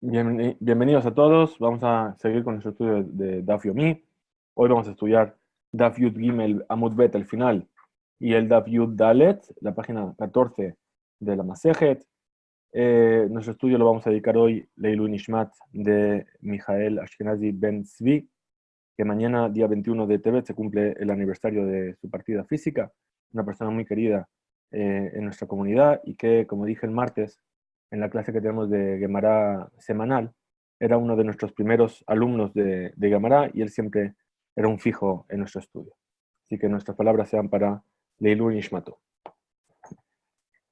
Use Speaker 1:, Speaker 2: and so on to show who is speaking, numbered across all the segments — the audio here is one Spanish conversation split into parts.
Speaker 1: Bienvenidos a todos. Vamos a seguir con nuestro estudio de Daf Yomi. Hoy vamos a estudiar Daf Yud Gimel Amud Bet al final y el Daf Yud Dalet, la página 14 de la Masejet. Nuestro estudio lo vamos a dedicar hoy Leilu Nishmat de Mijael Ashkenazi Ben Zvi, que mañana, día 21 de Tevet, se cumple el aniversario de su partida física. Una persona muy querida en nuestra comunidad y que, como dije el martes, en la clase que tenemos de Gemara semanal, era uno de nuestros primeros alumnos de Gemara y él siempre era un fijo en nuestro estudio. Así que nuestras palabras sean para Leilu Nishmato.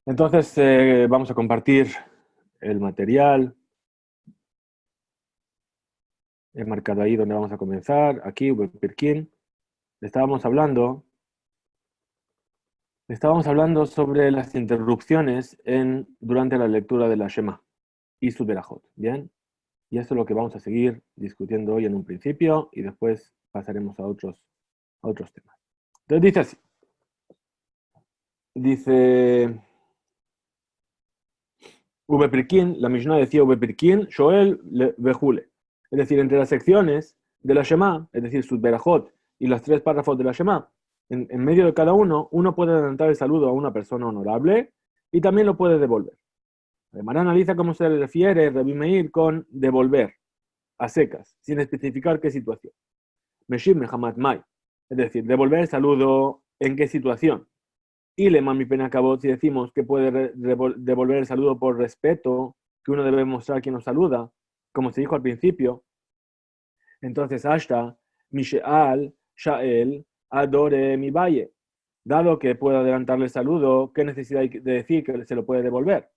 Speaker 1: Entonces, vamos a compartir el material. He marcado ahí donde vamos a comenzar. Aquí, Pirkin. Estábamos hablando sobre las interrupciones durante la lectura de la Shema y su Berajot. ¿Bien? Y esto es lo que vamos a seguir discutiendo hoy en un principio y después pasaremos a otros temas. Entonces dice así. Dice Ubeprikin, la Mishnah decía Ubeprikin, Shoel Vejule. Es decir, entre las secciones de la Shema, es decir, Sud Berajot y los 3 párrafos de la Shema, en medio de cada uno puede adelantar el saludo a una persona honorable y también lo puede devolver. Además, analiza cómo se le refiere Rabbi Meir con devolver a secas, sin especificar qué situación. Meshib Mehamat Mai, es decir, devolver el saludo en qué situación. Y le mami pena acabó si decimos que puede devolver el saludo por respeto, que uno debe mostrar a quien nos saluda, como se dijo al principio. Entonces, hasta Misheal, Shael, Adore mi valle. Dado que puedo adelantarle el saludo, ¿qué necesidad hay de decir que se lo puede devolver?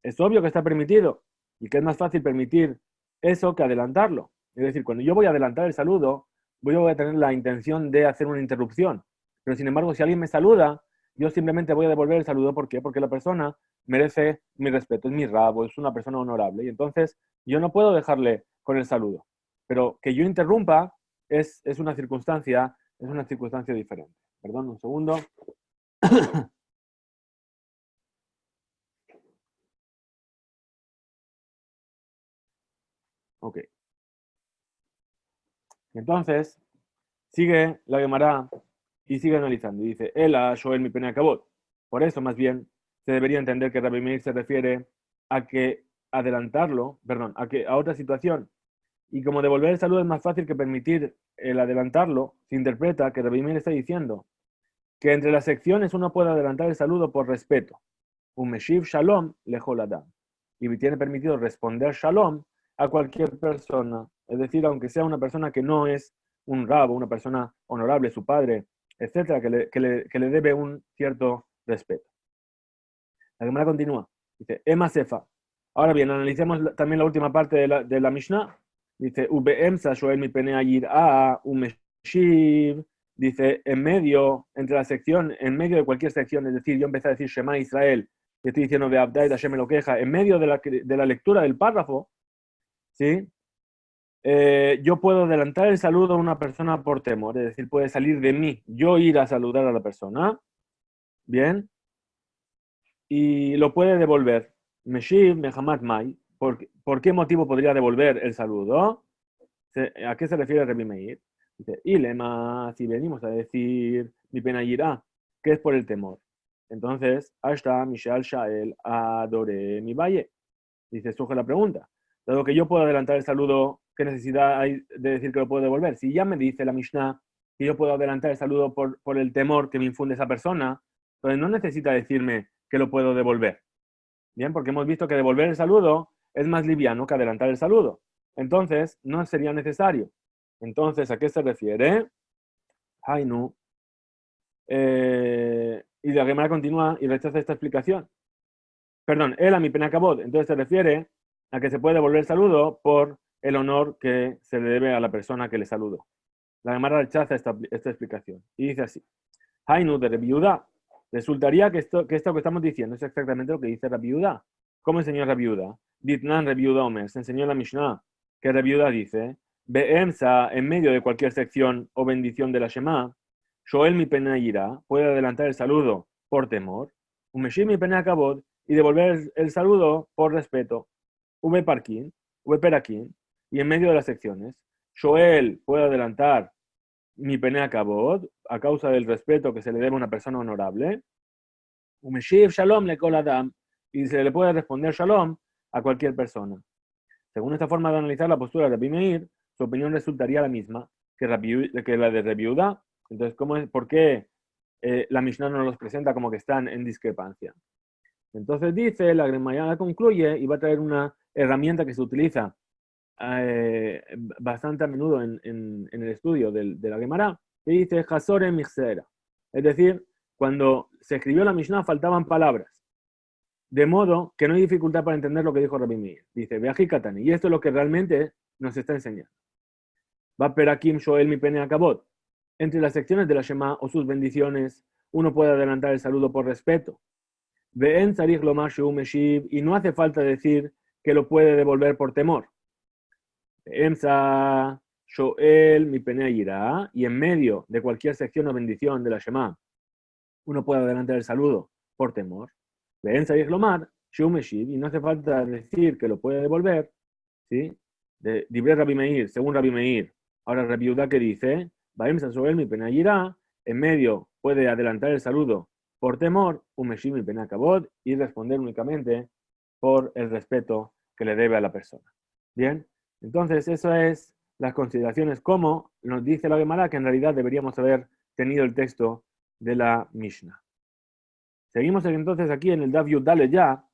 Speaker 1: Es obvio que está permitido y que es más fácil permitir eso que adelantarlo. Es decir, cuando yo voy a adelantar el saludo, voy a tener la intención de hacer una interrupción. Pero sin embargo, si alguien me saluda, yo simplemente voy a devolver el saludo. ¿Por qué? Porque la persona merece mi respeto, es mi rabo, es una persona honorable. Y entonces yo no puedo dejarle con el saludo. Pero que yo interrumpa es una circunstancia diferente. Perdón, un segundo. Ok. Entonces, sigue la Gemara y sigue analizando. Y dice, Ela, Shoel, mi pena acabó. Por eso, más bien, se debería entender que Rabbi Meir se refiere a que adelantarlo, perdón, a otra situación. Y como devolver el saludo es más fácil que permitir el adelantarlo, se interpreta que Rabbi Meir está diciendo que entre las secciones uno puede adelantar el saludo por respeto. Un Meshiv Shalom lejol Adam. Y tiene permitido responder Shalom a cualquier persona. Es decir, aunque sea una persona que no es un rabo, una persona honorable, su padre, etcétera, que le debe un cierto respeto. La Gemara continúa. Dice, Ema Sefa. Ahora bien, analicemos también la última parte de la Mishnah. Dice, Ubeemsa Shoel mi pene ayir a umeshiv. Dice, en medio, entre la sección, en medio de cualquier sección, es decir, yo empecé a decir Shema Israel, y estoy diciendo de Abdai Hashem me lo queja, en medio de la lectura del párrafo, ¿sí? Yo puedo adelantar el saludo a una persona por temor, es decir, puede salir de mí, yo ir a saludar a la persona, ¿bien? Y lo puede devolver. Meshiv, Mehamat Mai. ¿Por qué motivo podría devolver el saludo? ¿A qué se refiere Rabbi Meir? Dice, Ilema, si venimos a decir mi pena irá, que es por el temor. Entonces, hasta Mishal Shael adore mi valle. Dice, surge la pregunta. Dado que yo puedo adelantar el saludo, ¿qué necesidad hay de decir que lo puedo devolver? Si ya me dice la Mishnah que yo puedo adelantar el saludo por el temor que me infunde esa persona, entonces no necesita decirme que lo puedo devolver. Bien, porque hemos visto que devolver el saludo es más liviano que adelantar el saludo. Entonces, no sería necesario. Entonces, ¿a qué se refiere? Hainu. Y la Gemara continúa y rechaza esta explicación. Perdón, él a mi pena acabó. Entonces se refiere a que se puede devolver el saludo por el honor que se le debe a la persona que le saludó. La Gemara rechaza esta explicación. Y dice así. Hainu de Rebiuda. Resultaría que esto que estamos diciendo es exactamente lo que dice Rebiuda. ¿Cómo enseñó Rebiuda? Ditnan Rebiuda Omer. Se enseñó en la Mishnah que Rebiuda dice, Beemsa, en medio de cualquier sección o bendición de la Shema, Shoel mi pena ira, puede adelantar el saludo por temor, Umeshim mi pena acabó y devolver el saludo por respeto. V parkin, Peraquín, y en medio de las secciones, Shoel puede adelantar mi penea kabod, a causa del respeto que se le debe a una persona honorable, Umeshiv Shalom le kol adam, y se le puede responder Shalom a cualquier persona. Según esta forma de analizar la postura de Rabbi Meir, su opinión resultaría la misma que la de Rabbi Yehuda. Entonces, ¿por qué la Mishnah no los presenta como que están en discrepancia? Entonces dice, la Gemara concluye y va a traer una herramienta que se utiliza bastante a menudo en el estudio de la Gemara, que dice Hasore Mixera. Es decir, cuando se escribió la Mishnah faltaban palabras, de modo que no hay dificultad para entender lo que dijo Rabbi Meir. Dice, Beaji Katani, y esto es lo que realmente nos está enseñando. Va Perakim Shoel mi pene akabot. Entre las secciones de la Shema o sus bendiciones, uno puede adelantar el saludo por respeto. Ve'en tzarich lomar shehu meshiv, y no hace falta decir que lo puede devolver por temor. Ve'emsa Shoel mi pene yirá, y en medio de cualquier sección o bendición de la Shema, uno puede adelantar el saludo por temor. Ve'en tzarich lomar shehu meshiv, y no hace falta decir que lo puede devolver, ¿sí? De Dibre Rabbi Meir, según Rabbi Meir. Ahora Rabbi Yehuda que dice, Ve'emsa Shoel mi pene yirá, en medio puede adelantar el saludo por temor, umeshim y penakabod, y responder únicamente por el respeto que le debe a la persona. Bien, entonces eso es las consideraciones como nos dice la Gemara, que en realidad deberíamos haber tenido el texto de la Mishnah. Seguimos entonces aquí en el Daf Yud Dale ya,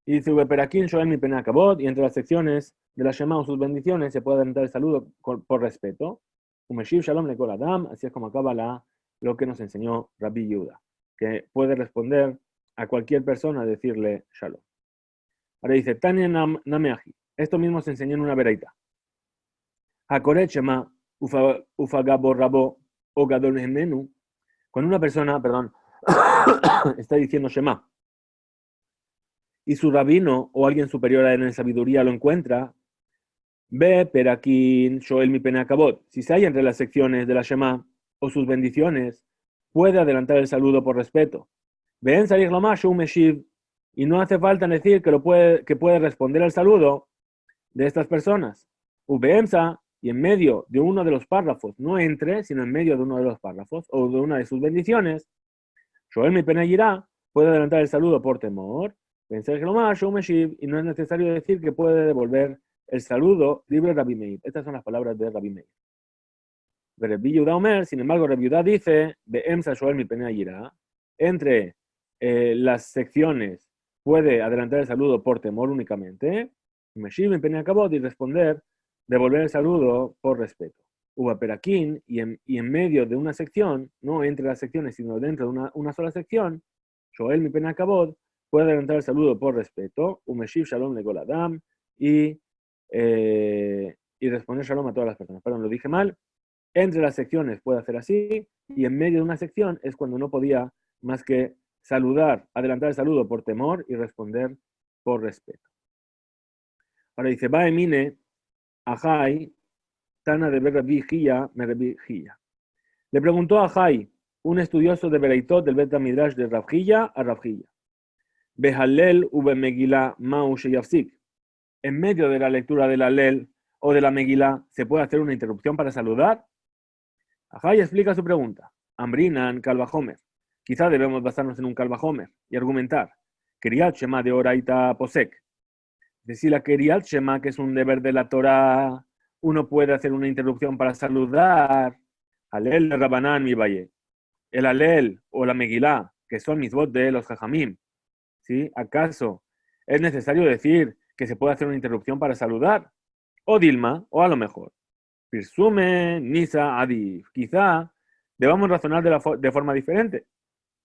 Speaker 1: y dice, Ubeperakin shoel mi penakabod, y entre las secciones de la Shema o sus bendiciones se puede adelantar el saludo por respeto. Umeshiv shalom lekol adam, así es como acaba lo que nos enseñó Rabbi Yehuda, que puede responder a cualquier persona, decirle shalom. Ahora dice, Tania Nameaji, esto mismo se enseñó en una veraita. Hakoret Shema ufagabo rabo o gadol hemenu, cuando una persona, está diciendo Shema, y su rabino o alguien superior a él en sabiduría lo encuentra, ve perakin shoel mi penakabot, si se halla entre las secciones de la Shema o sus bendiciones, puede adelantar el saludo por respeto. Ven salir lo más un meshiv, y no hace falta decir que puede responder al saludo de estas personas. Ubeemsa, y en medio de uno de los párrafos, no entre, sino en medio de uno de los párrafos o de una de sus bendiciones, Shoel mi penayirá puede adelantar el saludo por temor. Ven salir lo más un meshiv, y no es necesario decir que puede devolver el saludo libre de Rabbi Meir. Estas son las palabras de Rabbi Meir. Rabbi Yehuda Omer, sin embargo, Rabbi Yehuda dice, Beemsa Shoel mi penayirá, entre las secciones puede adelantar el saludo por temor únicamente, y responder, devolver el saludo por respeto. Uva peraquín, y en medio de una sección, no entre las secciones, sino dentro de una sola sección, Shoel mi pena kabod, puede adelantar el saludo por respeto, umeshiv shalom legol adam, y responder shalom a todas las personas. Perdón, lo dije mal. Entre las secciones puede hacer así, y en medio de una sección es cuando no podía más que saludar, adelantar el saludo por temor y responder por respeto. Ahora dice, va emine, ajay, tana de Rabbi Hilla, me Rabbi Hilla. Le preguntó a Ajay, un estudioso de Bereitot del Bet Midrash de Rav Hilla a Rav Hilla. Behalel ube Megilá mau sheyafsik. En medio de la lectura del Halel o de la Megilá, ¿se puede hacer una interrupción para saludar? Ajay explica su pregunta. Ambrinan Kalvahomer. Quizá debemos basarnos en un Kalvahomer y argumentar. Kriyat Shema de Oraita Posek. Decir la Kriyat Shema, que es un deber de la Torah, uno puede hacer una interrupción para saludar. Halel de Rabanán mi valle. El Halel o la Megilá, que son misbot de los Jajamim. ¿Sí? ¿Acaso es necesario decir que se puede hacer una interrupción para saludar? O Dilma, o a lo mejor. Pirsume, Nisa, Adif. Quizá debamos razonar de forma diferente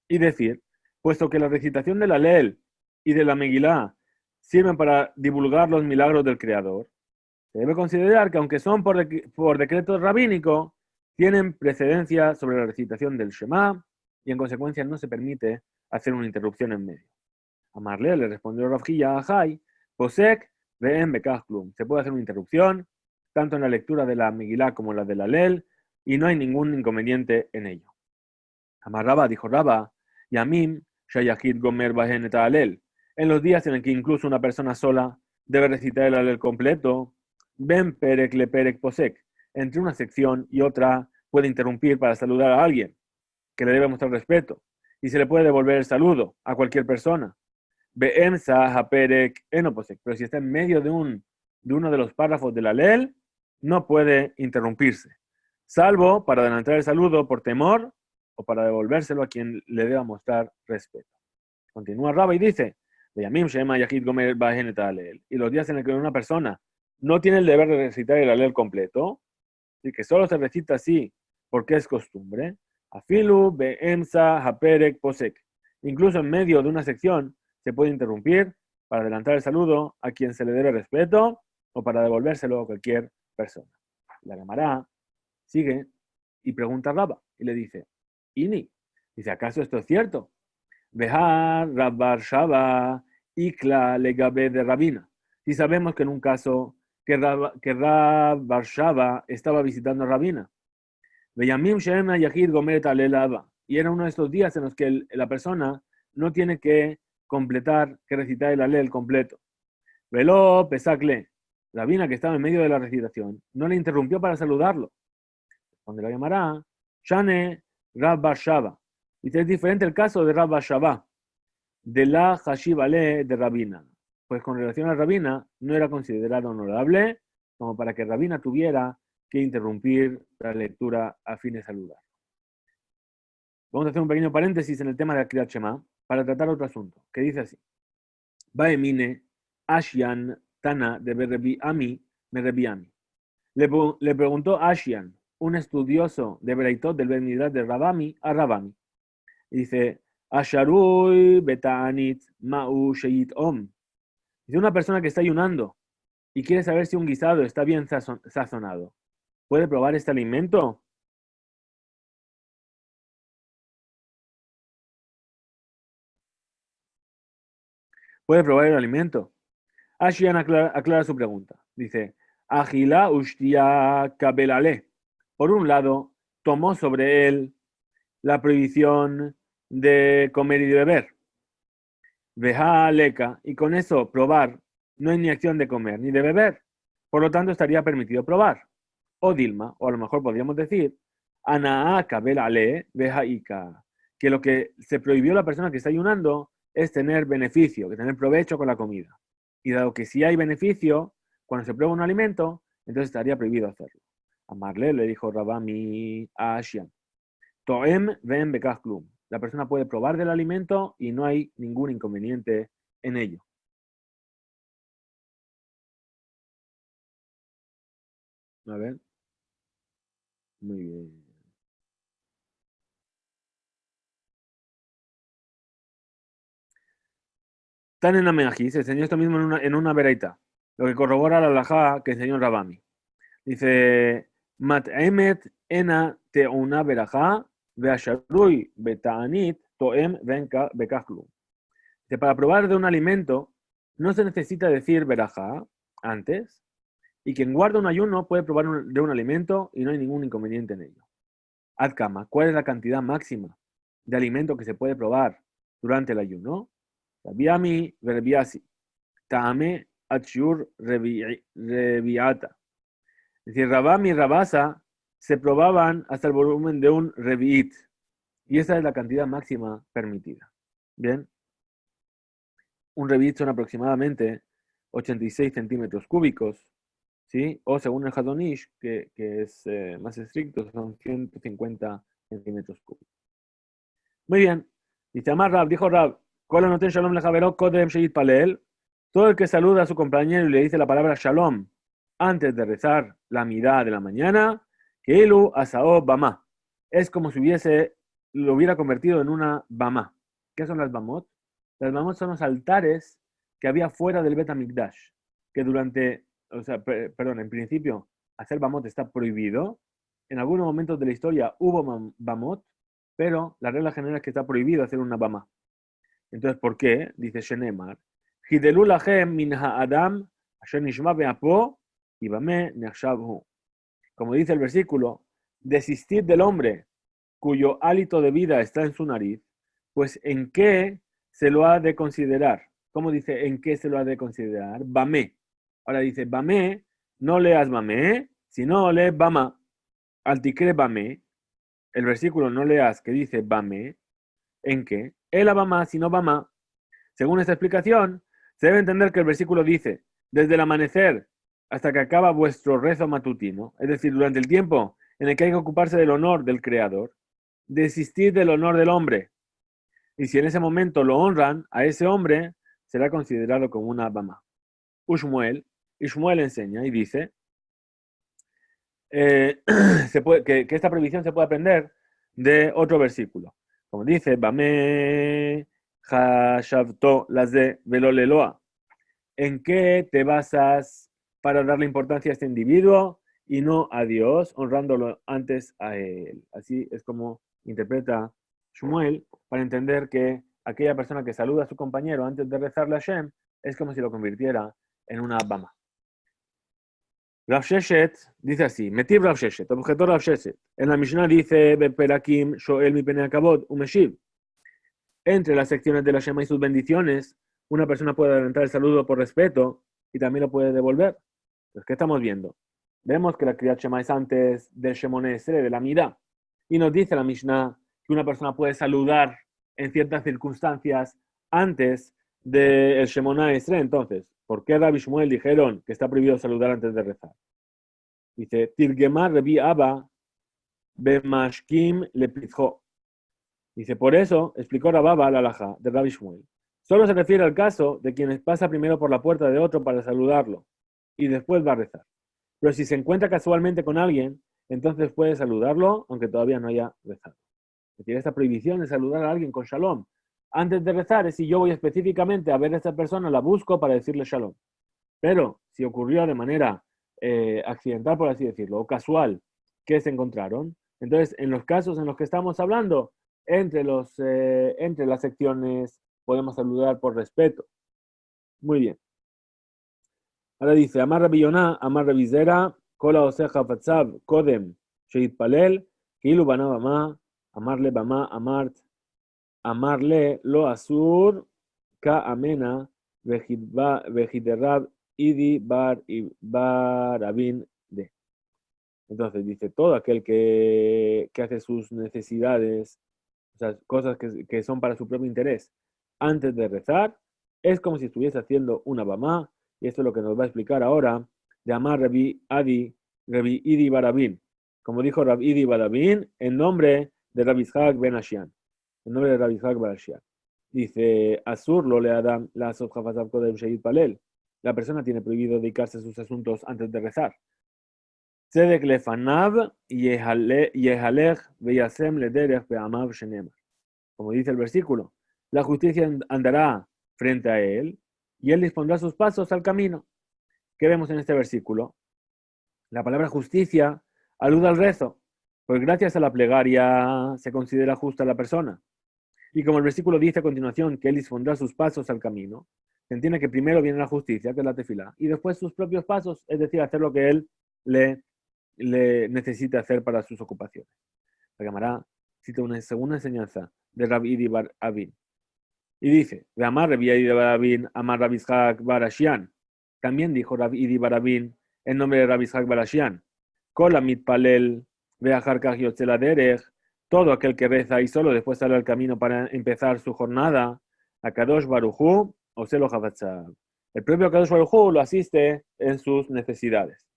Speaker 1: y decir, puesto que la recitación de la Halel y de la Megilá sirven para divulgar los milagros del Creador, se debe considerar que aunque son por decreto rabínico, tienen precedencia sobre la recitación del Shema y en consecuencia no se permite hacer una interrupción en medio. Amarle le respondió Rav Hilla a Jai, Posek ve'en bekach klum. Se puede hacer una interrupción tanto en la lectura de la Megilá como en la de la Halel, y no hay ningún inconveniente en ello. Amar Rabba, dijo Rabba, Yamim shayachid gomer bahen et Halel. En los días en el que incluso una persona sola debe recitar el Halel completo, Ben perek le perek posek. Entre una sección y otra puede interrumpir para saludar a alguien que le debe mostrar respeto. Y se le puede devolver el saludo a cualquier persona. Beemsa haperek enoposek. Pero si está en medio de uno de los párrafos de la ley, no puede interrumpirse. Salvo para adelantar el saludo por temor o para devolvérselo a quien le deba mostrar respeto. Continúa Rabba y dice, y los días en los que una persona no tiene el deber de recitar el alel completo, y que solo se recita así porque es costumbre, afilu beemsa haperek posek. Incluso en medio de una sección se puede interrumpir para adelantar el saludo a quien se le debe respeto o para devolvérselo a cualquier persona. La Gemara sigue y pregunta a Rabba y le dice, Ini, dice, ¿acaso esto es cierto? Behar Rabbar Shaba Ikla Legabe de Rabina. Si sabemos que en un caso que Rab Barshava estaba visitando a Rabina, Beyamim Shema Yahid Gomeret Alelaba, y era uno de estos días en los que la persona no tiene que completar, que recitar el alel completo. Velo Pesakle, Rabina que estaba en medio de la recitación, no le interrumpió para saludarlo. Donde la llamará Shane Rab Barshava. Y es diferente el caso de Rab Barshava, de la Hashivale de Rabina. Pues con relación a Rabina, no era considerado honorable como para que Rabina tuviera que interrumpir la lectura a fin de saludar. Vamos a hacer un pequeño paréntesis en el tema de la Kriyat Shema para tratar otro asunto, que dice así. Baemine Ashian Tana de Berebi Ami Merebiami. Le preguntó Ashian, un estudioso de Bereitot del Ben Midrash de Rabami, a Rabami. Dice, Asharui Betanit Ma'u Sheit Om. Dice, una persona que está ayunando y quiere saber si un guisado está bien sazonado, ¿puede probar este alimento? ¿Puede probar el alimento? Ashian aclara su pregunta. Dice, Agila Ushtia Kabelale. Por un lado, tomó sobre él la prohibición de comer y de beber. Veja leca, y con eso probar, no hay ni acción de comer ni de beber. Por lo tanto, estaría permitido probar. O Dilma, o a lo mejor podríamos decir, Anaa kabel ale veja ika, que lo que se prohibió a la persona que está ayunando es tener beneficio, que tener provecho con la comida. Y dado que si hay beneficio, cuando se prueba un alimento, entonces estaría prohibido hacerlo. A Marle le dijo Rabami a Ashian, Toem ven bekach klum. La persona puede probar del alimento y no hay ningún inconveniente en ello. A ver. Muy bien. Tan en Amenají, se enseñó esto mismo en una bereita, lo que corrobora la halajá que enseñó Rabami. Dice, Mat'emet ena te'una berajá ve'asharui beta'anit to'em bekach klum. Para probar de un alimento, no se necesita decir verajá antes, y quien guarda un ayuno puede probar de un alimento y no hay ningún inconveniente en ello. Adkama, ¿cuál es la cantidad máxima de alimento que se puede probar durante el ayuno? Rabiami verbiasi, taame achur reviata. Es decir, Rabami y Rabasa se probaban hasta el volumen de un reviit, y esa es la cantidad máxima permitida. Bien, un reviit son aproximadamente 86 centímetros cúbicos, ¿sí? O según el Hadonish, que es más estricto, son 150 centímetros cúbicos. Muy bien. Dice Amar Rab, dijo Rab, Shalom lejaveró kodem sheit palel. Todo el que saluda a su compañero y le dice la palabra Shalom antes de rezar la mirada de la mañana, que Elu asao bama. Es como si lo hubiera convertido en una bama. ¿Qué son las bamot? Las bamot son los altares que había fuera del Bet HaMikdash, que en principio hacer bamot está prohibido. En algunos momentos de la historia hubo bamot, pero la regla general es que está prohibido hacer una bama. Entonces, ¿por qué? Dice Shenemar, Hidelu lachem min ha'adam asher nishma be'apo y bame ne'achshavhu. Como dice el versículo, desistir del hombre cuyo hálito de vida está en su nariz, pues ¿en qué se lo ha de considerar? ¿Cómo dice en qué se lo ha de considerar? Bame. Ahora dice, Bame no leas Bamé, sino lee Bama. Alticre Bamé, el versículo no leas que dice Bamé, ¿en qué? El Bama, sino Bama. Según esta explicación, se debe entender que el versículo dice, desde el amanecer hasta que acaba vuestro rezo matutino, es decir, durante el tiempo en el que hay que ocuparse del honor del Creador, desistir del honor del hombre. Y si en ese momento lo honran a ese hombre, será considerado como una Bama. Ishmuel enseña y dice que esta prohibición se puede aprender de otro versículo. Como dice, Bame hashavto laze veloleloa. ¿En qué te basas para darle importancia a este individuo y no a Dios, honrándolo antes a él? Así es como interpreta Shmuel para entender que aquella persona que saluda a su compañero antes de rezarle a Hashem es como si lo convirtiera en una Bama. Rav Sheshet dice así, Metiv Rav Sheshet, objetor Rav Sheshet. En la Mishnah dice, Beperakim Shoel mi pene akavod umeshiv. Entre las secciones de la Shema y sus bendiciones, una persona puede adelantar el saludo por respeto y también lo puede devolver. Pues, ¿qué estamos viendo? Vemos que la Kriyat Shema es antes del Shemone Esrei, de la Midá. Y nos dice la Mishnah que una persona puede saludar en ciertas circunstancias antes del Shemona Esrei. Entonces, ¿por qué Rabbi Shmuel dijeron que está prohibido saludar antes de rezar? Dice, Tirgemar Rebi Abba Bemashkim Lepitjo. Dice, por eso explicó Rababa la halajá de Rabbi Shmuel. Solo se refiere al caso de quien pasa primero por la puerta de otro para saludarlo y después va a rezar. Pero si se encuentra casualmente con alguien, entonces puede saludarlo aunque todavía no haya rezado. Es decir, esta prohibición de saludar a alguien con shalom antes de rezar es si yo voy específicamente a ver a esta persona, la busco para decirle shalom. Pero si ocurrió de manera accidental, por así decirlo, o casual, que se encontraron, entonces en los casos en los que estamos hablando, entre las secciones podemos saludar por respeto. Muy bien. Ahora dice, Amar Rabbi Yonah, Amar Rabbi Zera, Kola Oseja Fatzav, Kodem, Sheit Palel, Kilu Bana Bama, Amarle Bama, Amarle Lo Asur, Ka Amena, Vejiderrab, Idi Bar Abin de. Entonces dice, todo aquel que hace sus necesidades, o sea, cosas que son para su propio interés, antes de rezar, es como si estuviese haciendo una bamá, y esto es lo que nos va a explicar ahora, de Amar Rabbi Idi Barabin, como dijo Rabbi Idi Barabin, en nombre de Rabbi Ishaq Ben Ashian, en nombre de Rabbi Ishaq Ben Ashian. Dice, Asur lo le adam la sofjafazab kodem sheid palel. La persona tiene prohibido dedicarse a sus asuntos antes de rezar. Tzedek lefanav yehalech veyasem lederech be'amav shenemar. Como dice el versículo, la justicia andará frente a él y él dispondrá sus pasos al camino. ¿Qué vemos en este versículo? La palabra justicia alude al rezo, pues gracias a la plegaria se considera justa la persona. Y como el versículo dice a continuación que él dispondrá sus pasos al camino, se entiende que primero viene la justicia, que es la tefilá, y después sus propios pasos, es decir, hacer lo que él le necesita hacer para sus ocupaciones. La Gemara cita una segunda enseñanza de Rabbi Idi Bar Abin. Y dice, Amar Rabbi Idi Bar Abin, Amar Rabbi Ishaq Bar Ashian. También dijo Rabbi Idi Bar Abin en nombre de Rabbi Ishaq Bar Ashian. Kol amit palel ve'achar kach yotze laderech. Todo aquel que reza y solo después sale al camino para empezar su jornada, a Kadosh Barujú o Selo Havatzab. El propio Kadosh Barujú lo asiste en sus necesidades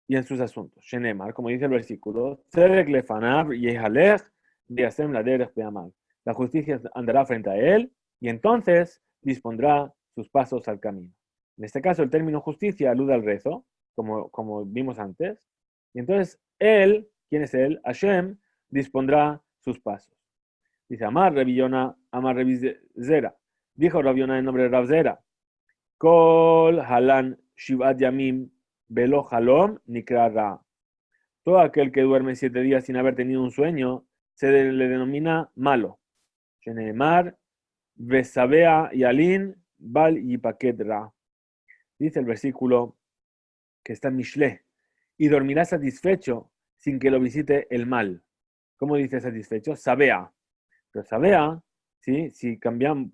Speaker 1: y en sus asuntos. Shenemar, como dice el versículo, Tzedek lefanav yehalech v'yasem laderech be'amal. La justicia andará frente a él y entonces dispondrá sus pasos al camino. En este caso, el término justicia alude al rezo, como vimos antes, y entonces él, ¿quién es él? Hashem dispondrá sus pasos. Dice, Amar Rabbi Yonah, Amar Rabbi Zera. Dijo Rabbi Yonah en nombre de Rav Zera, Kol halan shivat yamim velo halom nikra ra. Todo aquel que duerme 7 días sin haber tenido un sueño se le denomina malo. Sheneemar vesabea yalin bal yipaket ra. Dice el versículo que está en Mishle, y dormirá satisfecho sin que lo visite el mal. ¿Cómo dice satisfecho? Sabea. Pero sabea, ¿sí? Si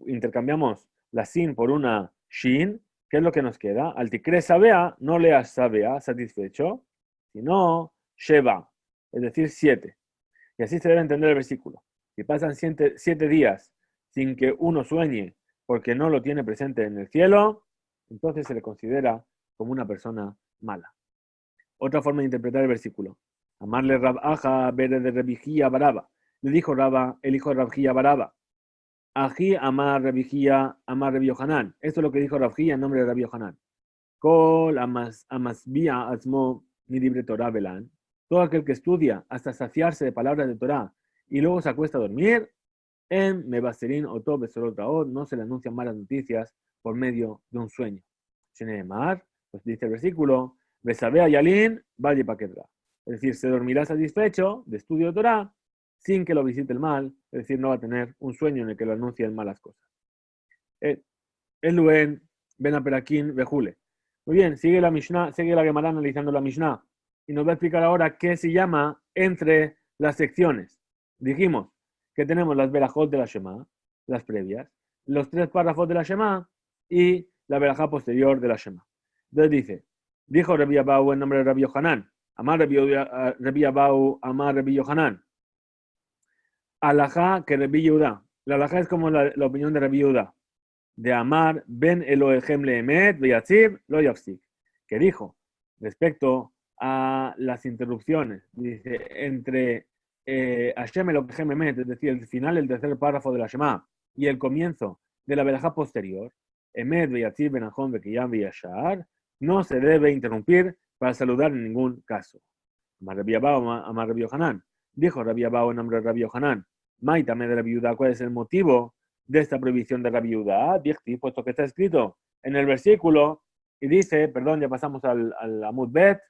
Speaker 1: intercambiamos la sin por una shin, ¿Qué es lo que nos queda? Al ticre sabea, no leas sabea, satisfecho, sino sheva, es decir, 7. Y así se debe entender el versículo. Si pasan 7 días sin que uno sueñe porque no lo tiene presente en el cielo, entonces se le considera como una persona mala. Otra forma de interpretar el versículo. Amarle Rab Aja, Bere de Rebijía Baraba. Le dijo Raba, el hijo de Rabjía Baraba. Ají Amar Rebijía, Amar Rebi Yohanan. Esto es lo que dijo Rabjía en nombre de Rebi Yohanan. Kol Amasbia Asmo mi libre Torah Belán. Todo aquel que estudia hasta saciarse de palabras de Torah y luego se acuesta a dormir, en Mebaserin Oto Besorotraot no se le anuncian malas noticias por medio de un sueño. Sheneemar, pues dice el versículo, Besabea Yalin, Valle Paquetra. Es decir, se dormirá satisfecho de estudio de Torah sin que lo visite el mal, es decir, no va a tener un sueño en el que lo anuncien malas cosas. Eluen, Ben Aperakin, Bejule. Muy bien, sigue la Mishnah, sigue la Gemara analizando la Mishnah y nos va a explicar ahora qué se llama entre las secciones. Dijimos que tenemos las verajot de la Shema, las previas, los 3 párrafos de la Shema y la verajá posterior de la Shema. Entonces dijo Rabbi Abau en nombre de Rabbi Yohanan, Amar Rabbi Abau, Amar Rabbi Yohanan, alajá que Rabbi Yehuda. La alajá es como la opinión de Rabbi Yehuda, de Amar Ben Elohechem Leemet Beyatzib Lo Yafsik, que dijo respecto a las interrupciones, dice, entre Hashem Elohechem Emet, es decir, el final del tercer párrafo de la Shema y el comienzo de la verajá posterior, Emet Beyatzib Benachon Bekiyam Beyashar, no se debe interrumpir para saludar en ningún caso. Amar Rabbi Abau, Amar Rabbi Yohanan. Dijo Rabbi Abau en nombre de Rabbi Yohanan, Maitame de Rabbi Yehuda, ¿cuál es el motivo de esta prohibición de Rabbi Yehuda? Dichti, puesto que está escrito en el versículo y dice, perdón, ya pasamos al Amud Bet.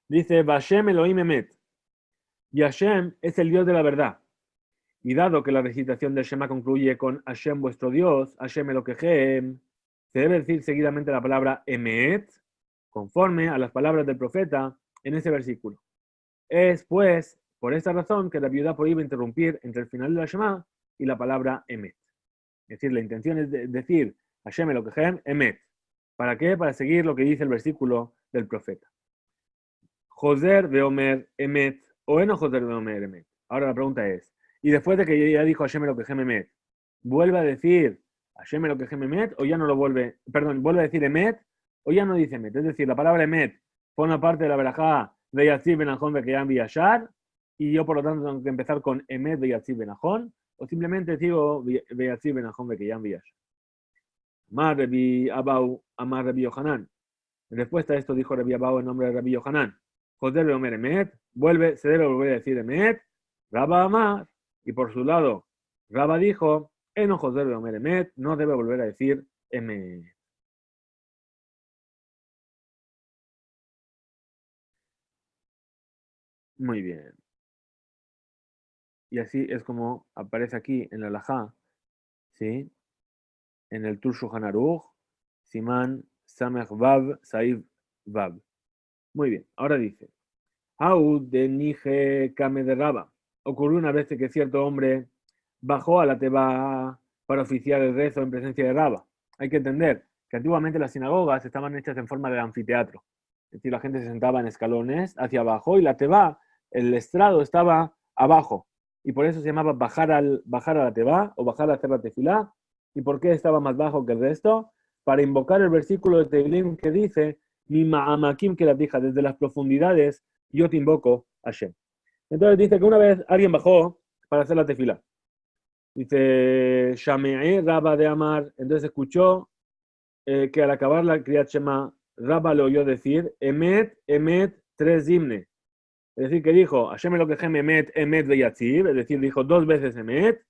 Speaker 1: Dice, Vashem Elohim Emet. Y Hashem es el Dios de la verdad. Y dado que la recitación del Shema concluye con Hashem vuestro Dios, Hashem Elokehem, se debe decir seguidamente la palabra Emet, conforme a las palabras del profeta en ese versículo. Es pues por esta razón que la viuda prohíbe interrumpir entre el final de la Shema y la palabra Emet. Es decir, la intención es decir Hashem Elokehem Emet. ¿Para qué? Para seguir lo que dice el versículo del profeta. Joser de Omer Emet o Eno Joser de Omer Emet. Ahora la pregunta es, y después de que ya dijo Hashem Elokehem Emet, ¿vuelve a decir Hashem Elokehem Emet o ya no lo vuelve? Perdón, ¿vuelve a decir Emet o ya no dice Emet? Es decir, la palabra Emet forma parte de la verajá de Yatzib Benachon Bekeyam Biyashar y yo por lo tanto tengo que empezar con Emet de Yatzib Benachon o simplemente digo Yatzib Benachon Bekeyam Biyashar. Amar Rabbi Abau, Amar Rabbi Yohanan. En respuesta a esto dijo Rabbi Abau en nombre de Rabbi Yohanan, Joder de Omer Emet, se debe volver a decir Emet, Rabba Amar, y por su lado, Rabba dijo, Eno Joder de Omer Emet, no debe volver a decir Emet. Muy bien. Y así es como aparece aquí en la Halajá, ¿sí? En el Tur Shulchan Aruch, Simán Samech Vav Saif Vav. Muy bien, ahora dice, Au de Nije Kame de Rabba. Ocurrió una vez que cierto hombre bajó a la Teba para oficiar el rezo en presencia de Rabba. Hay que entender que antiguamente las sinagogas estaban hechas en forma de anfiteatro. Es decir, la gente se sentaba en escalones hacia abajo y la Teba, el estrado estaba abajo. Y por eso se llamaba bajar a la Teba o bajar a hacer la tefilá. ¿Y por qué estaba más bajo que el resto? Para invocar el versículo de Teilim que dice, Mi ma'amakim que la dija, desde las profundidades yo te invoco a Hashem. Entonces dice que una vez alguien bajó para hacer la tefilá. Dice, Shame'e Rabba de Amar. Entonces escuchó que al acabar la Kriyat Shema, Rabba le oyó decir, Emet, Emet, 3 himne. Es decir, que dijo, Hashem Elokehem Emet, Emet Beyatzib. Es decir, dijo 2 veces Emet.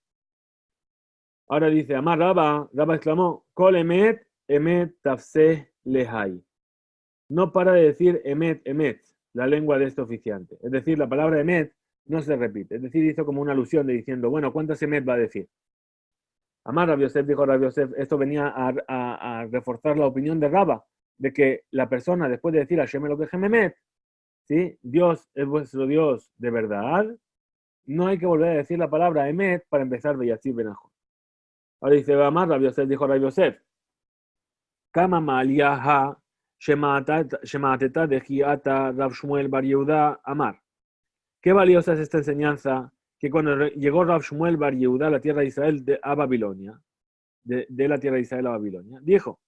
Speaker 1: Ahora dice, Amar Rabba, Rabba exclamó, Kol Emet, Emet, Tafseh Lehai. No para de decir Emet, Emet, la lengua de este oficiante. Es decir, la palabra Emet no se repite. Es decir, hizo como una alusión de diciendo, bueno, ¿cuántas Emet va a decir? Amar Rabbi Yosef, dijo Rabbi Yosef, esto venía a reforzar la opinión de Rabba, de que la persona, después de decir Hashem Elokehem Emet, ¿sí? Dios es vuestro Dios de verdad, no hay que volver a decir la palabra Emet para empezar Beyatzib Benajón. Ahora dice, Amar Rabbi Yosef, dijo Rabbi Yosef, Kama Maliaha Shemateta de Giata Rav Shmuel Bar Yehuda Amar. Qué valiosa es esta enseñanza que cuando llegó Rav Shmuel Bar Yehuda a la tierra de Israel a Babilonia, de la tierra de Israel a Babilonia, dijo,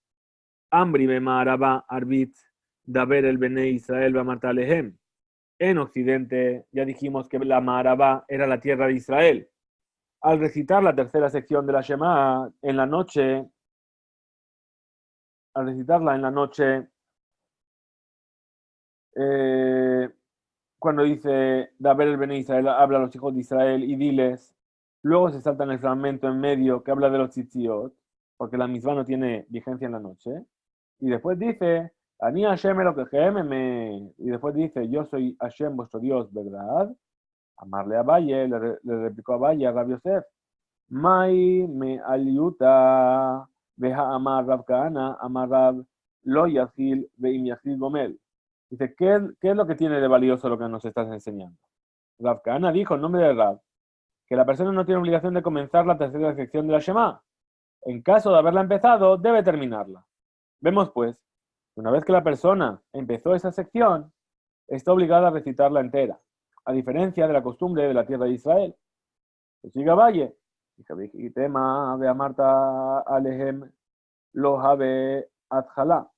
Speaker 1: Ambri Bemaraba Arbit Daber el Bene Israel Bamartalehem. En Occidente ya dijimos que la Maarabá era la tierra de Israel. Al recitar la tercera sección de la Shema en la noche, al recitarla en la noche, cuando dice Daber el Bene Israel, habla a los hijos de Israel y diles, luego se salta en el fragmento en medio que habla de los tzitziot, porque la misma no tiene vigencia en la noche, y después dice, Ani Hashem lo que y después dice, yo soy Hashem vuestro Dios, ¿verdad? Amarle a Valle, le replicó a Valle, a Rabbi Yosef, Mai me aliuta, veja amar Rab Kahana, amar Rab lo yachil, veim yachil gomel. Dice, ¿qué es lo que tiene de valioso lo que nos estás enseñando? Rab Kahana dijo en nombre de Rab, que la persona no tiene obligación de comenzar la tercera sección de la Shema. En caso de haberla empezado, debe terminarla. Vemos pues, una vez que la persona empezó esa sección, está obligada a recitarla entera, a diferencia de la costumbre de la tierra de Israel. Pues siga Valle, y tema de Amarta Alehem lo habe adjalá.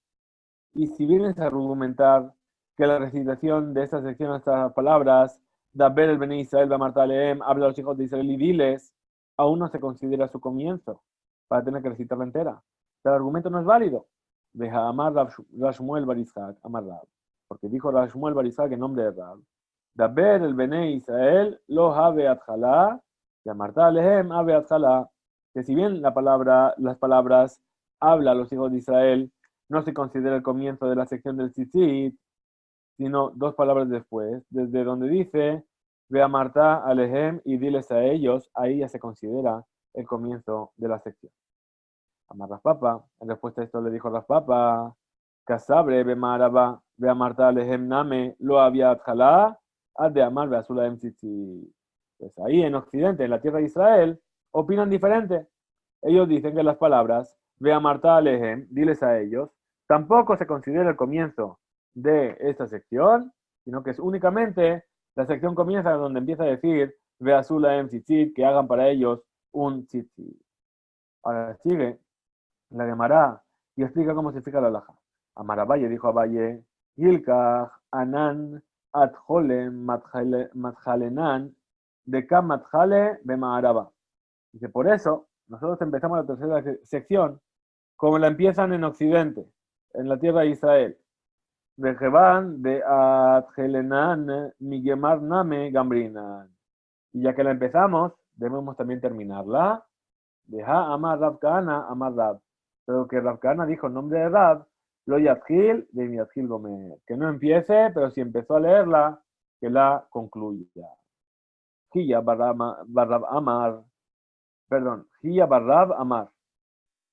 Speaker 1: Y si vienes a argumentar que la recitación de esta sección, estas palabras, Daber el Bene Israel de Amarta Alehem, habla a los hijos de Israel y diles, aún no se considera su comienzo para tener que recitarla entera. Pero el argumento no es válido. Deja amar Rashmuel Barizhak, amar Rab. Porque dijo Rashmuel Barizhak en nombre de Rab. Daber el Bene Israel lo habe adjalá. Y Amarta Alehem habe adjalá. Que si bien las palabras habla a los hijos de Israel, no se considera el comienzo de la sección del tzitzit, sino dos palabras después, desde donde dice, ve a Marta, Alehem, y diles a ellos, ahí ya se considera el comienzo de la sección. Amar Raspapa, en respuesta a esto le dijo Raspapa, Casabre, ve Maraba, ve a Marta, Alehem, Name, lo había adjalá, ad de amar, ve azula em tzitzit. Pues ahí en Occidente, en la tierra de Israel, opinan diferente. Ellos dicen que las palabras, ve a Marta, Alehem, diles a ellos, tampoco se considera el comienzo de esta sección, sino que es únicamente la sección comienza donde empieza a decir ve azula em tzitzit, que hagan para ellos un tzitzit. Ahora sigue la Gemara y explica cómo se explica la halajá. Amar Abaye dijo a Valle, Yilkach anan adjole matjalenan de kam matjale bemaaraba. Dice, por eso nosotros empezamos la tercera sección como la empiezan en Occidente, en la tierra de Israel. Vejevan de Adjelenan Migemar Name Gambrinan. Y ya que la empezamos, debemos también terminarla. Deja Amar Rab Kahana, Amar Rab. Pero que Rab Kahana dijo en nombre de Rab, lo Yadjil de Yadjil Gomer. Que no empiece, pero si empezó a leerla, que la concluya. Hiya Barrab Amar. Perdón, Hiya Barrab Amar.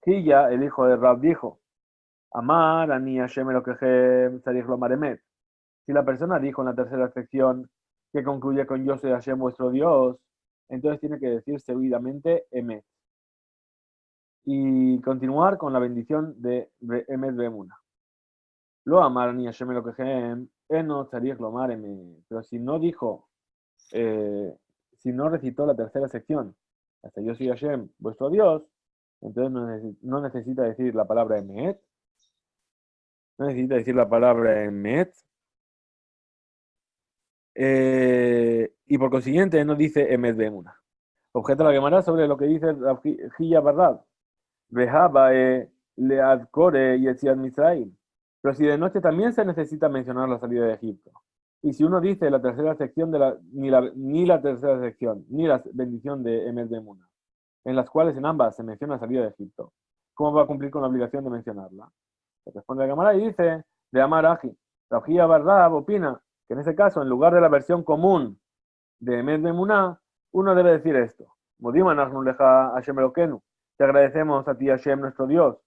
Speaker 1: Hiya, el hijo de Rab, dijo, Amar, Ani Hashem Elokehem, Tzarich Lomar Emet. Si la persona dijo en la tercera sección que concluye con yo soy Hashem vuestro Dios, entonces tiene que decir seguidamente Emet. Y continuar con la bendición de Emet Bemuna. Lo Amar, Ani Hashem Elokehem, Eno Tzarich Lomar Emet. Pero si no dijo, si no recitó la tercera sección, hasta yo soy Hashem vuestro Dios, entonces no necesita decir la palabra Emet. No necesita decir la palabra Emet. Y por consiguiente no dice Emet Bemuna. Objeta la Gemara sobre lo que dice Hiya Barrab. Vehaba leadkore yetziat Misraim. Pero si de noche también se necesita mencionar la salida de Egipto. Y si uno dice la tercera sección ni la tercera sección, ni la bendición de Emet Bemuna, en las cuales en ambas se menciona la salida de Egipto, ¿cómo va a cumplir con la obligación de mencionarla? Se responde la Gemara y dice, de Amar Aji. Hiya Barrab opina que en ese caso, en lugar de la versión común de Emet Bemuna, uno debe decir esto. Modim anachnu lecha Hashem Elokenu. Te agradecemos a ti, Hashem, nuestro Dios.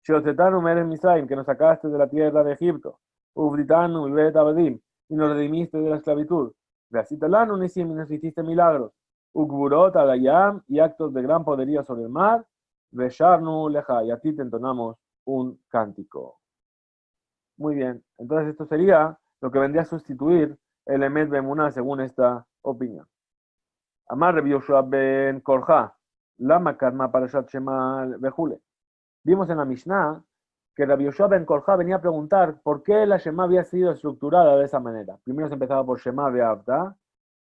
Speaker 1: Sheotzetanu me'eretz Misraim, que nos sacaste de la tierra de Egipto. Uvditanu mibeet abadim, y nos redimiste de la esclavitud. Veasitalán, unisim, y nos hiciste milagros. Ukburot, Agayam, y actos de gran poderío sobre el mar. Vesharnu, Leja, y a ti te entonamos un cántico. Muy bien, entonces esto sería lo que vendría a sustituir el Emet Bemuná según esta opinión. Amar Rabbi Yoshua ben Korja, Lama Kadma Parashat Shema Bejule. Vimos en la Mishnah que Rabbi Yoshua ben Korja venía a preguntar por qué la Shema había sido estructurada de esa manera. Primero se empezaba por Shema Beavda,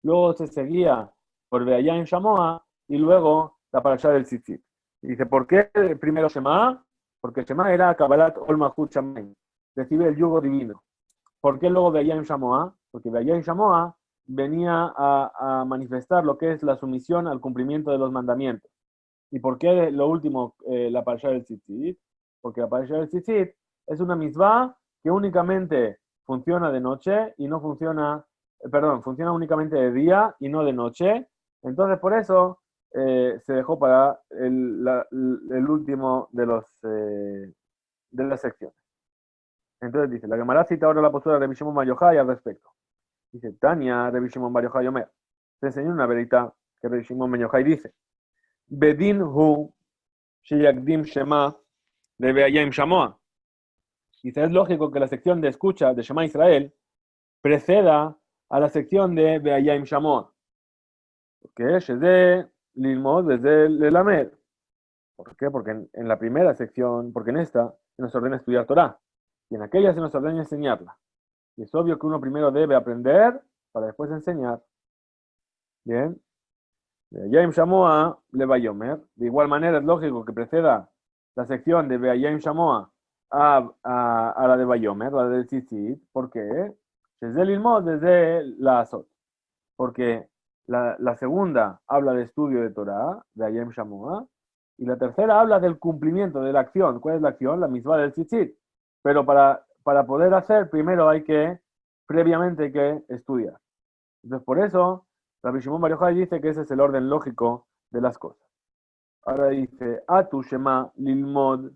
Speaker 1: luego se seguía por Beayim Shamoa y luego la Parashat del Tzitzit. Y dice, ¿por qué primero Shema? Porque Shema era Kabbalat Ol Malchut Shamayim, recibe el yugo divino. ¿Por qué luego Beayim Shamoa? Porque Beayim Shamoa venía a manifestar lo que es la sumisión al cumplimiento de los mandamientos. ¿Y por qué lo último, la Parashá del Tzitzit? Porque la Parashá del Tzitzit es una mitzvah que únicamente funciona de noche y no funciona, funciona únicamente de día y no de noche. Entonces, por eso se dejó para el último de las secciones. Entonces dice, la Gemara cita ahora la postura de Rabbi Shimon Bar Yochai al respecto. Dice, Tania, Rabbi Shimon Bar Yochai Omer. Te enseñó una verita que Rabbi Shimon Bar Yochai dice. Bedin hu sheyakdim shema de Beayim Shamoa. Dice, es lógico que la sección de escucha de Shema Israel preceda a la sección de Beayim Shamoa. ¿Por qué? Shede lilmod desde lelamed. ¿Por qué? Porque en la primera sección, porque en esta se nos ordena estudiar Torah y en aquella se nos ordena enseñarla. Y es obvio que uno primero debe aprender para después enseñar. Bien. Beayim Shamoa le Bayomer. De igual manera es lógico que preceda la sección de Beayim Shamoa a la de Bayomer, la del Tzitzit. ¿Por qué? Desde el Ilmod, desde la Azot. Porque la segunda habla de estudio de Torah, Beayim Shamoa, y la tercera habla del cumplimiento de la acción. ¿Cuál es la acción? La misma del Tzitzit. Pero para poder hacer, primero previamente hay que estudiar. Entonces, por eso, Rabbi Shimon Bar Yochai dice que ese es el orden lógico de las cosas. Ahora dice, Atu Shema Lilmod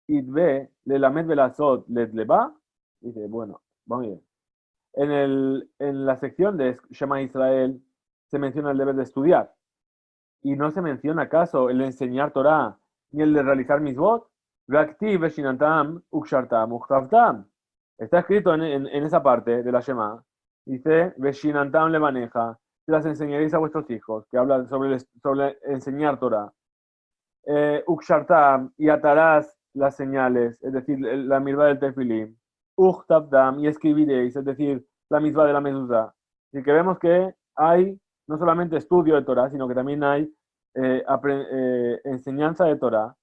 Speaker 1: Idbe Lelamed Velasot Letleba. Dice, bueno, vamos bien. En la sección de Shema Israel se menciona el deber de estudiar. Y no se menciona acaso el de enseñar Torah ni el de realizar misbot. Reactiv Veshinantam Ukshartam Uktavtam. Está escrito en esa parte de la Shema. Dice, Veshinantam le maneja, las enseñaréis a vuestros hijos, que habla sobre enseñar Torah. Ukshartam, y atarás las señales, es decir, la mirva del tefilim. Uchtavdam, y escribiréis, es decir, la misma de la mezuzá. Así que vemos que hay no solamente estudio de Torah, sino que también hay enseñanza de Torah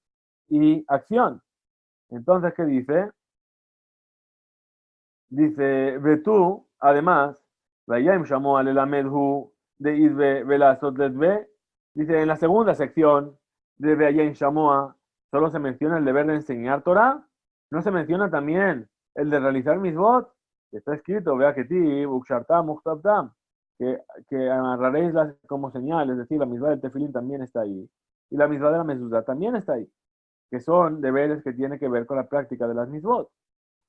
Speaker 1: y acción. Entonces, ¿qué dice? Dice, Betú, además, Vayim llamó al Elamedhu de Idbe Velasot Letbe. Dice, en la segunda sección de Vayim Shamoa, solo se menciona el deber de enseñar Torah. No se menciona también el de realizar misbot. Está escrito, vea que ti, Ukshartam, Uktavtam, que agarraréis como señal, es decir, la misma del tefilín también está ahí. Y la misma de la mezuzá también está ahí. Que son deberes que tienen que ver con la práctica de las misbot.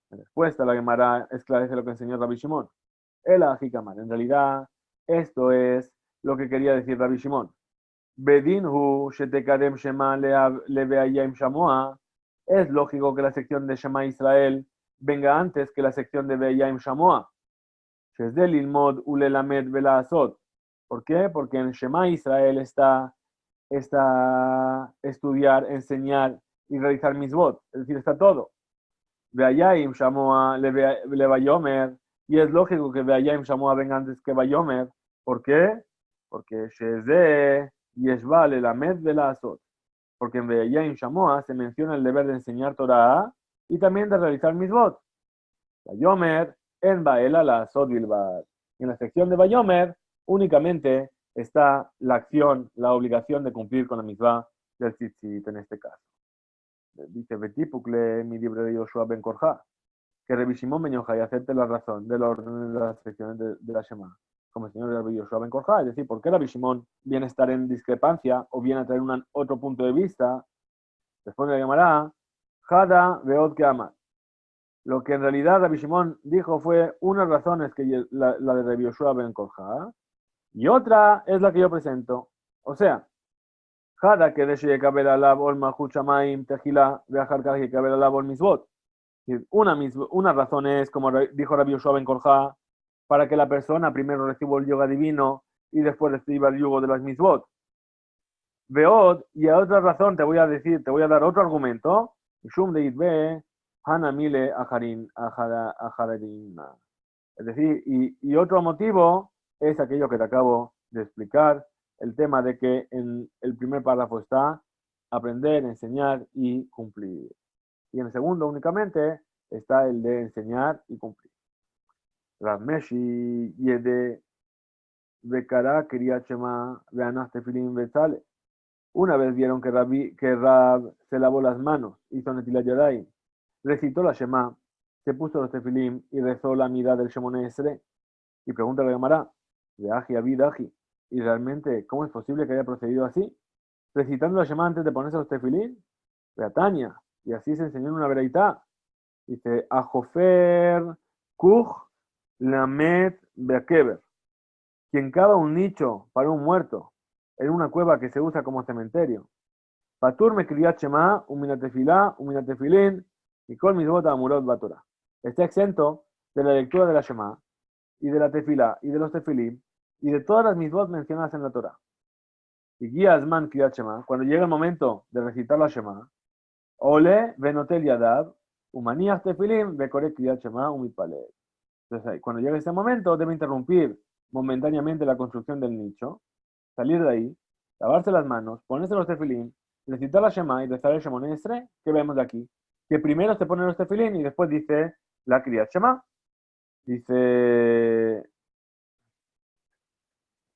Speaker 1: En respuesta, la Gemara esclarece lo que enseñó Rabbi Shimon. El Ajikamar. En realidad, esto es lo que quería decir Rabbi Shimon. Bedinhu shetekadem shema leveayim shamoa. Es lógico que la sección de Shema Israel venga antes que la sección de Beayim Shamoa. Shezdel ilmod ulelamed velaazot. ¿Por qué? Porque en Shema Israel está estudiar, enseñar y realizar misbot. Es decir, está todo. Beayim Shamoa le Bayomer, y es lógico que Beayim Shamoa venga antes que Bayomer. ¿Por qué? Porque Sheze Yeshva le Lamed de la Azot. Porque en Beayim Shamoa se menciona el deber de enseñar Torah y también de realizar misbot. Bayomer en Baela la Azot Bilbad. En la sección de Bayomer únicamente está la acción, la obligación de cumplir con la misbah del tzitzit en este caso. Dice Betipukle, mi libro de Yoshua Ben Korja, que Rabbi Shimon Ben Yochai acepte la razón del orden de las secciones de la Shema, como el señor Rabbi Yoshua Ben Korja. Es decir, ¿por qué Rabbi Shimon viene a estar en discrepancia o viene a traer otro punto de vista? Responde la Gemara, Hada Veod Keamat. Lo que en realidad Rabbi Shimon dijo fue unas razones que la de Rabbi Yoshua ben Korja y otra es la que yo presento. O sea, Jada que de Sheyekabel alab ol Malchut Shamayim Tejila ve'achar kach yekabel alab ol Mitzvot. Una razón es, como dijo Rabbi Yoshua ben Korja, para que la persona primero reciba el yoga divino y después reciba el yugo de las Mitzvot. Veod, y a otra razón te voy a decir, te voy a dar otro argumento. Shum de Itbe, Hanamile Ajarin. Es decir, y otro motivo es aquello que te acabo de explicar, el tema de que en el primer párrafo está aprender, enseñar y cumplir. Y en el segundo únicamente está el de enseñar y cumplir. Rav Meshi Yede Bekara Kriyat Shema Ve'anach Tefilim Betzale. Una vez vieron que Rab se lavó las manos, hizo Netilat Yadayim, recitó la Shema, se puso los tefilim y rezó la mitad del Shemone Esrei. Y pregunta a la Gemara, de Aji Abid Aji, ¿y realmente cómo es posible que haya procedido así? Recitando la Shema antes de ponerse los tefilim, Beatania, y así se enseñó en una vereitá. Dice, Ajofer Kuj Lamet Beakeber, quien cava un nicho para un muerto en una cueva que se usa como cementerio. Patur me kriyat shema, uminatefilá, uminatefilín, y kol mitzvot amurot batorá. Está exento de la lectura de la shema, y de la tefilá, y de los tefilín, y de todas las mitzvot mencionadas en la Torah. Y guía asman kriyat shema, cuando llega el momento de recitar la shema, ole venotel yadav, umaniach tefilín, bekore kriyat shema, umitpalel. Entonces, cuando llega ese momento, debe interrumpir momentáneamente la construcción del nicho, salir de ahí, lavarse las manos, ponerse los tefilín, recitar la Shema y rezar el Shemone Esrei, que vemos de aquí. Que primero se ponen los tefilín y después dice la Kriyat Shema. Dice,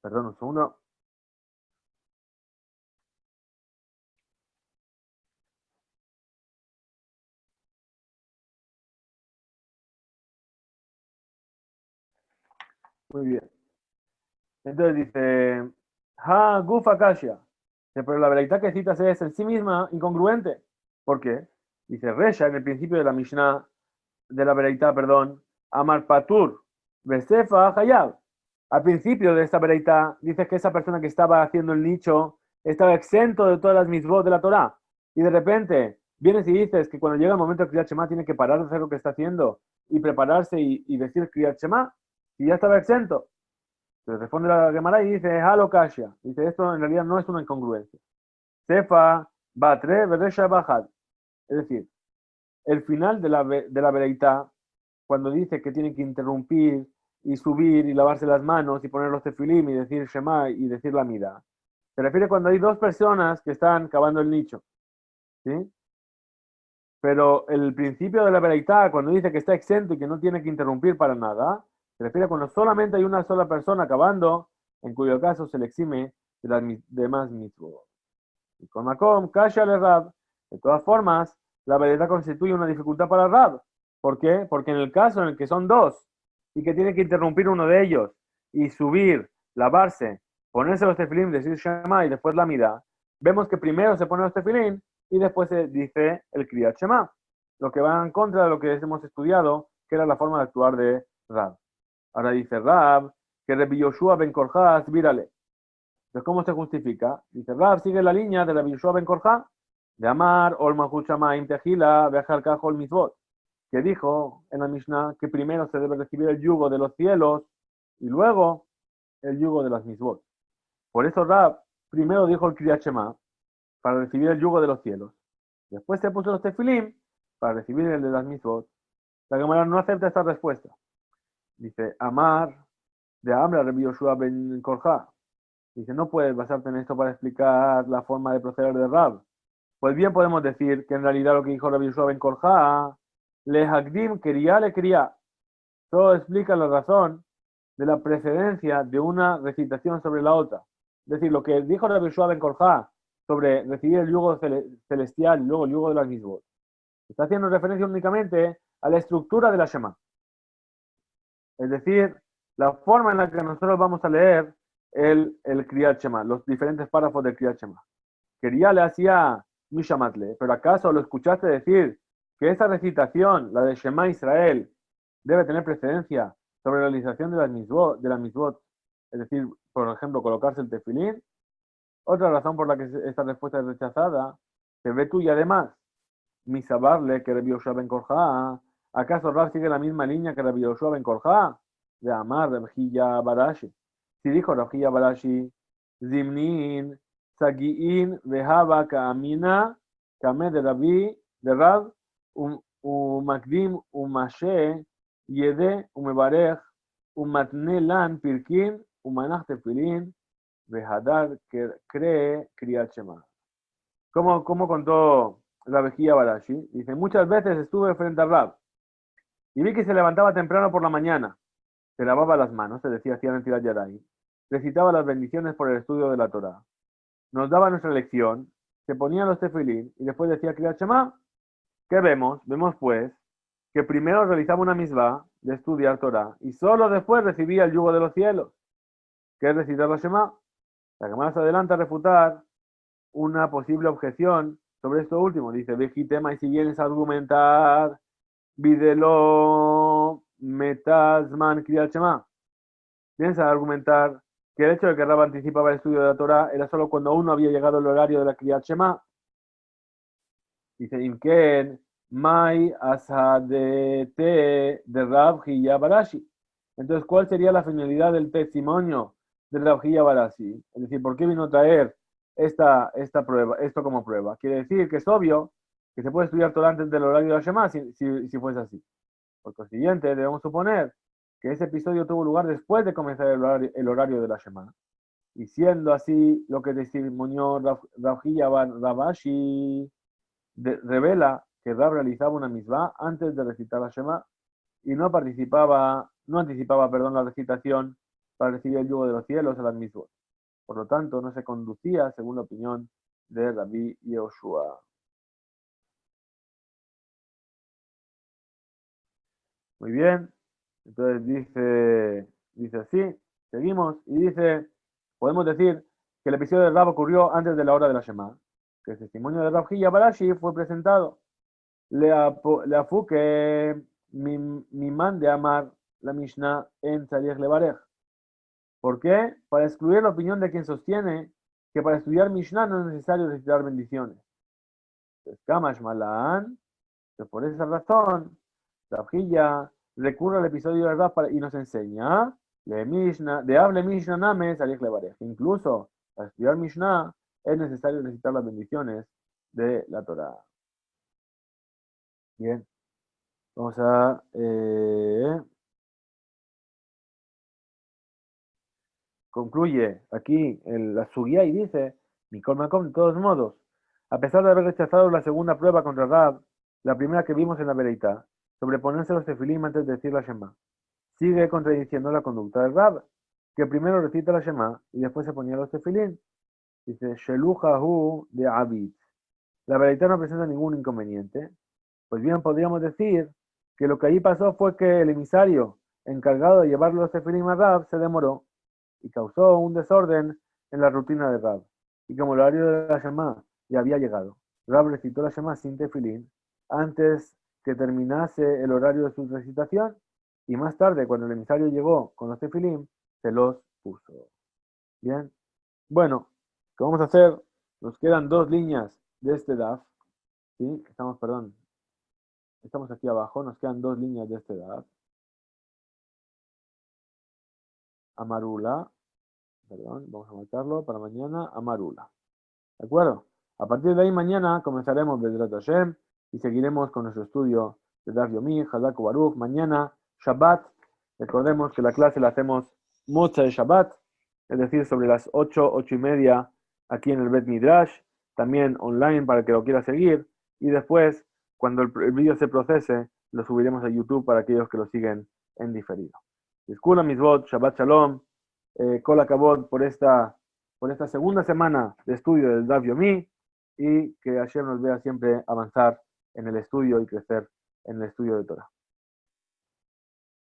Speaker 1: perdón, un segundo. Muy bien. Entonces dice, Ha Gufa Kasha. Pero la verdad que citas es en sí misma incongruente. ¿Por qué? Dice Resha en el principio de la Mishnah, de la Bereitá, perdón, Amar Patur, Besefa Hayab. Al principio de esta Bereitá, dice que esa persona que estaba haciendo el nicho estaba exento de todas las mitzvot de la Torah. Y de repente vienes y dices que cuando llega el momento de Kriyat Shema tiene que parar de hacer lo que está haciendo y prepararse y decir Kriyat Shema, y ya estaba exento. Entonces responde la Gemara y dice, Halo Kasha. Dice, esto en realidad no es una incongruencia. Sefa Batre Beresha Bajad. Es decir, el final de la Bereitá, cuando dice que tienen que interrumpir y subir y lavarse las manos y poner los tefilim y decir Shema y decir la mida, se refiere cuando hay dos personas que están cavando el nicho. ¿Sí? Pero el principio de la Bereitá, cuando dice que está exento y que no tiene que interrumpir para nada, se refiere cuando solamente hay una sola persona cavando, en cuyo caso se le exime de las demás mitzvot. Y con Macom, Kasha le Rab. De todas formas, la Bereitá constituye una dificultad para Rab. ¿Por qué? Porque en el caso en el que son dos y que tiene que interrumpir uno de ellos y subir, lavarse, ponerse los tefilim, decir Shema y después la mida, vemos que primero se ponen los tefilim y después se dice el Kriyat Shema, lo que va en contra de lo que hemos estudiado, que era la forma de actuar de Rab. Ahora dice Rab que Rabbi Yoshua ben Korja vírale. Entonces, ¿cómo se justifica? Dice Rab sigue la línea de Rabbi Yoshua ben Korja de Amar, Ol Malchut Shamayim Tejila, Beachar Kach Ol Mitzvot, que dijo en la Mishnah que primero se debe recibir el yugo de los cielos y luego el yugo de las Mitzvot. Por eso Rab primero dijo el Kriyat Shema para recibir el yugo de los cielos. Después se puso los tefilim para recibir el de las Mitzvot. La Gemara no acepta esta respuesta. Dice Amar de Amra Rabbi Yoshua ben Korja. Dice, no puedes basarte en esto para explicar la forma de proceder de Rab. Pues bien podemos decir que en realidad lo que dijo Rabbi Yoshua ben Korja, le hagdim quería le quería. Todo explica la razón de la precedencia de una recitación sobre la otra. Es decir, lo que dijo Rabbi Yoshua ben Korja sobre recibir el yugo celestial y luego el yugo de las mitzvot, está haciendo referencia únicamente a la estructura de la Shema. Es decir, la forma en la que nosotros vamos a leer el Kriyat Shema, los diferentes párrafos del Kriyat Shema. Quería le hacía Mishamatle, pero ¿acaso lo escuchaste decir que esa recitación, la de Shema Israel, debe tener precedencia sobre la realización de las mitzvot, es decir, por ejemplo, colocarse el tefilín. Otra razón por la que esta respuesta es rechazada, se ve tú y además, misabarle que Rabbi Yoshua ben Korja, ¿acaso Rab sigue la misma línea que Rabbi Yoshua ben Korja? De Amar Rabjilla Barashi. Si dijo Rabjilla Barashi, Zimnin, Sagiin, Vehaba, Kaamina, Kame de Rabbi, de Rab, Umakdim, Umashe, Yede, Umebarech, Umatne Lan, Pirkin, Umanach Tefilin, Vehadar, cree Kriyat Shema. ¿Cómo contó la vejía Barashi? Dice, muchas veces estuve frente a Rab y vi que se levantaba temprano por la mañana, se lavaba las manos, se decía hacía Netilat Yadayim, recitaba las bendiciones por el estudio de la Torah, nos daba nuestra lección, se ponía los tefilín y después decía Kriyat Shema. ¿Qué vemos? Vemos pues que primero realizaba una misvá de estudiar Torah y solo después recibía el yugo de los cielos, que es recitar la Shema. La que más adelante a refutar una posible objeción sobre esto último. Dice, Vejitema, y si vienes a argumentar, Videlo Metasman Kriyat Shema. Vienes a argumentar que el hecho de que Rab anticipaba el estudio de la Torah era solo cuando aún no había llegado el horario de la Kriyat Shema. Dice, Imken, Mai Asadete de Rab Hiyya Barashi. Entonces, ¿cuál sería la finalidad del testimonio de Rab Hiyya Barashi? Es decir, ¿por qué vino a traer esta prueba, esto como prueba? Quiere decir que es obvio que se puede estudiar Torah antes del horario de la Shema si fuese así. Por consiguiente, debemos suponer que ese episodio tuvo lugar después de comenzar el horario de la Shema. Y siendo así, lo que testimonió Rab Hiyya Barashi revela que Rab realizaba una misvá antes de recitar la Shema y no anticipaba, la recitación para recibir el yugo de los cielos a las misvot. Por lo tanto, no se conducía según la opinión de Rabbi Yoshua. Muy bien. Entonces dice así, seguimos, y dice, podemos decir que el episodio de Rab ocurrió antes de la hora de la Shema, que el testimonio de Rab Hiyya Barashi fue presentado. Le afuque mi man de amar la Mishnah en Tzarich Levarej. ¿Por qué? Para excluir la opinión de quien sostiene que para estudiar Mishnah no es necesario recitar bendiciones. Entonces, Kamash Malan, por esa razón, Rab Hiyya recurre al episodio de Rab y nos enseña de hable Mishnah Name Tzarich Levarej. Incluso para estudiar Mishnah es necesario recitar las bendiciones de la Torah. Bien, vamos a concluye aquí la Sugía y dice, Mikol Makom, de todos modos, a pesar de haber rechazado la segunda prueba contra Rab, la primera que vimos en la Bereitá, sobre ponerse los tefilim antes de decir la Shema, sigue contradiciendo la conducta de Rab, que primero recita la Shema y después se ponía los tefilim. Dice, Shelujahu de Abid. La Bereitá no presenta ningún inconveniente. Pues bien, podríamos decir que lo que allí pasó fue que el emisario encargado de llevar los tefilim a Rab se demoró y causó un desorden en la rutina de Rab. Y como el horario de la Shema ya había llegado, Rab recitó la Shema sin tefilín antes que terminase el horario de su recitación y más tarde, cuando el emisario llegó con los tefilín, se los puso. Bien, bueno, ¿qué vamos a hacer? Nos quedan 2 líneas de este DAF. ¿Sí? Estamos aquí abajo, nos quedan 2 líneas de este DAF. Amarula. Vamos a marcarlo para mañana, Amarula. ¿De acuerdo? A partir de ahí mañana comenzaremos Bedrat Hashem y seguiremos con nuestro estudio de Daf Yomi, Hazak Baruch. Mañana, Shabbat. Recordemos que la clase la hacemos Motzei Shabbat, es decir, sobre las 8:30 aquí en el Bet Midrash, también online para el que lo quiera seguir. Y después, cuando el vídeo se procese, lo subiremos a YouTube para aquellos que lo siguen en diferido. Disculpa mis votos, Shabbat Shalom. Kol Hakavod por esta segunda semana de estudio del Daf Yomi y que Hashem nos vea siempre avanzar en el estudio y crecer en el estudio de Torah.